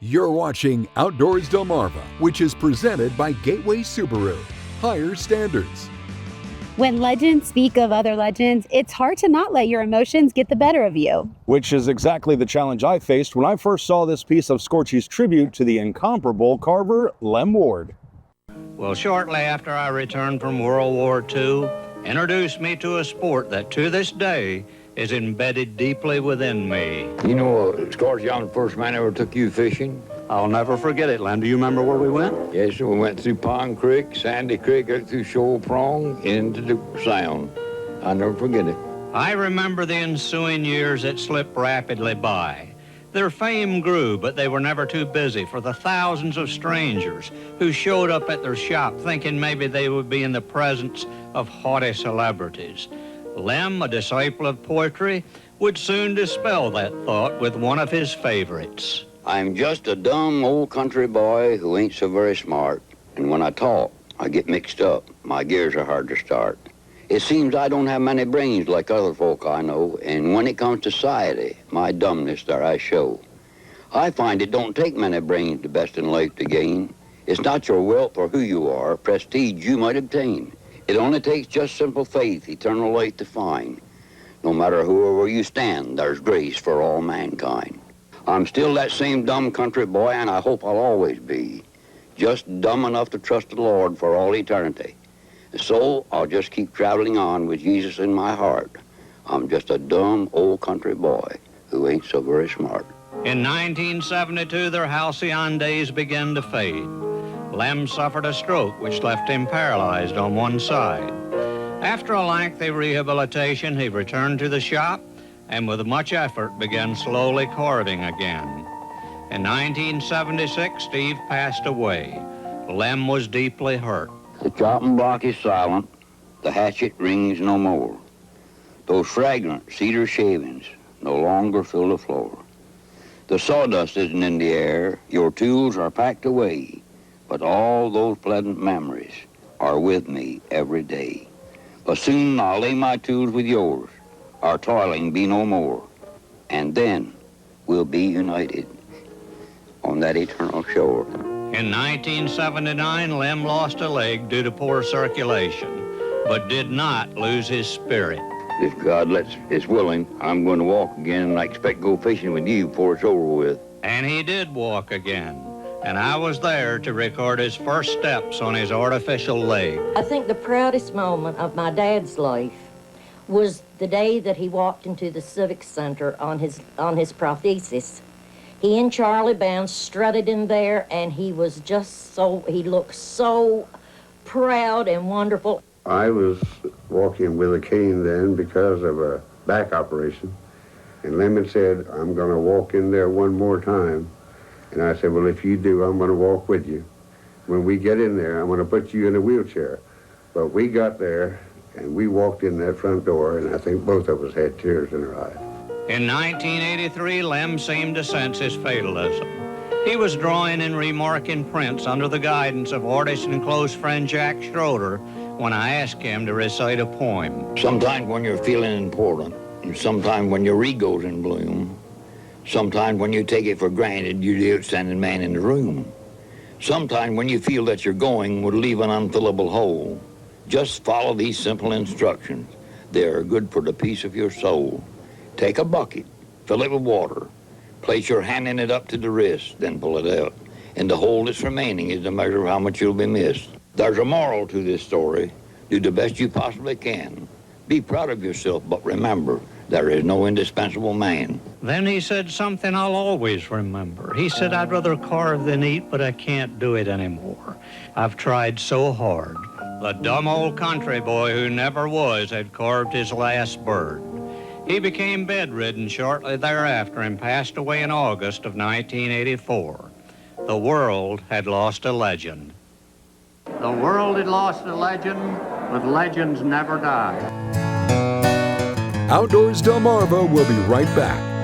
You're watching Outdoors Delmarva, which is presented by Gateway Subaru. Higher standards. When legends speak of other legends, it's hard to not let your emotions get the better of you. Which is exactly the challenge I faced when I first saw this piece of Scorchy's tribute to the incomparable carver Lem Ward. Well, shortly after I returned from World War II, introduced me to a sport that to this day is embedded deeply within me. You know, Scorchy, I'm the first man ever took you fishing. I'll never forget it, Lem. Do you remember where we went? Yes, we went through Pond Creek, Sandy Creek, out through Shoal Prong, into the Sound. I'll never forget it. I remember the ensuing years that slipped rapidly by. Their fame grew, but they were never too busy for the thousands of strangers who showed up at their shop thinking maybe they would be in the presence of haughty celebrities. Lem, a disciple of poetry, would soon dispel that thought with one of his favorites. I'm just a dumb old country boy who ain't so very smart. And when I talk, I get mixed up. My gears are hard to start. It seems I don't have many brains like other folk I know, and when it comes to society, my dumbness there I show. I find it don't take many brains the best in life to gain. It's not your wealth or who you are, prestige you might obtain. It only takes just simple faith, eternal light to find. No matter whoever you stand, there's grace for all mankind. I'm still that same dumb country boy, and I hope I'll always be. Just dumb enough to trust the Lord for all eternity. So I'll just keep traveling on with Jesus in my heart. I'm just a dumb old country boy who ain't so very smart. In 1972, their halcyon days began to fade. Lem suffered a stroke which left him paralyzed on one side. After a lengthy rehabilitation, he returned to the shop and with much effort began slowly carving again. In 1976, Steve passed away. Lem was deeply hurt. The chopping block is silent, the hatchet rings no more. Those fragrant cedar shavings no longer fill the floor. The sawdust isn't in the air, your tools are packed away, but all those pleasant memories are with me every day. But soon I'll lay my tools with yours, our toiling be no more, and then we'll be united on that eternal shore. In 1979, Lem lost a leg due to poor circulation, but did not lose his spirit. If God is willing, I'm going to walk again, and I expect to go fishing with you before it's over with. And he did walk again, and I was there to record his first steps on his artificial leg. I think the proudest moment of my dad's life was the day that he walked into the Civic Center on his prosthesis. He and Charlie Bounce strutted in there, and he was just he looked so proud and wonderful. I was walking with a cane then because of a back operation, and Lemon said, I'm going to walk in there one more time. And I said, well, if you do, I'm going to walk with you. When we get in there, I'm going to put you in a wheelchair. But we got there, and we walked in that front door, and I think both of us had tears in our eyes. In 1983, Lem seemed to sense his fatalism. He was drawing and remarking prints under the guidance of artist and close friend Jack Schroeder when I asked him to recite a poem. Sometimes when you're feeling important, and sometimes when your ego's in bloom, sometimes when you take it for granted you're the outstanding man in the room, sometimes when you feel that your going would leave an unfillable hole, just follow these simple instructions. They are good for the peace of your soul. Take a bucket, fill it with water, place your hand in it up to the wrist, then pull it out. And the hole that's remaining is the measure of how much you'll be missed. There's a moral to this story. Do the best you possibly can. Be proud of yourself, but remember, there is no indispensable man. Then he said something I'll always remember. He said, I'd rather carve than eat, but I can't do it anymore. I've tried so hard. The dumb old country boy who never was had carved his last bird. He became bedridden shortly thereafter and passed away in August of 1984. The world had lost a legend. The world had lost a legend, but legends never die. Outdoors Delmarva will be right back.